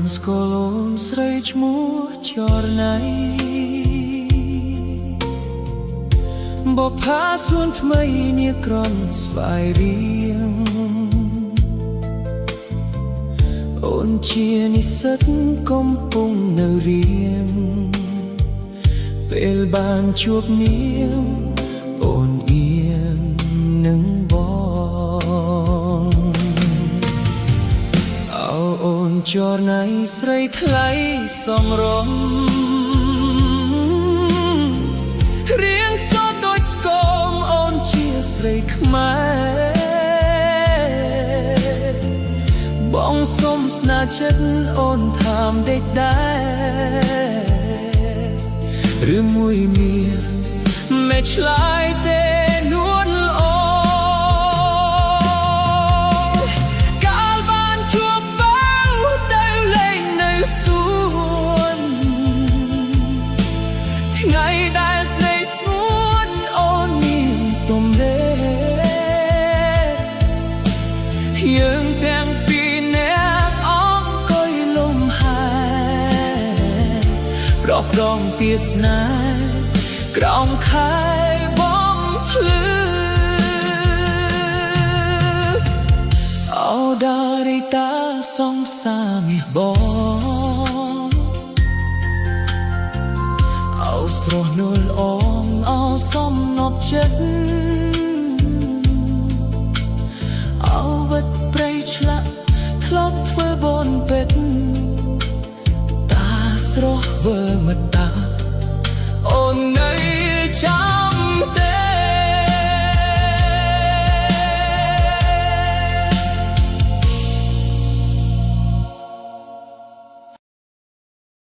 បានស្គាល់អូនស្រីឈ្មោះចរណៃបបផាសួនថ្មីនាក្រំស្វាយរៀងអូនជានិស្សិតកំពុងនៅរៀនពេលបានជួបនាងអូនអៀននឹងបងអូនចរណៃស្រីថ្លៃសំរំរៀងសតដូចស្គមអូនជាស្រីខ្មែរបងសុំស្នាចិត្តអូនถามដេកដែរឬមួយមានไม่ឆ្លើយទេនួនអូកាលបានជួបបងទៅលេងនៅសួនថ្ងៃដែលស្រីស្ងួនអូនមានទំនេរយើងទាំងពីរនាក់អង្គុយលំហែប្រកដងទាសនាក្រោមខែបំភ្លឺអូដារីតាសងសាមាសបងអូស្រស់នួលអងអូសំណប់ចិត្តអូវិតព្រៃឆ្លាក់ធ្លាប់ធ្វើបនពេទ្យតាស្រស់វើមតាអូននៅ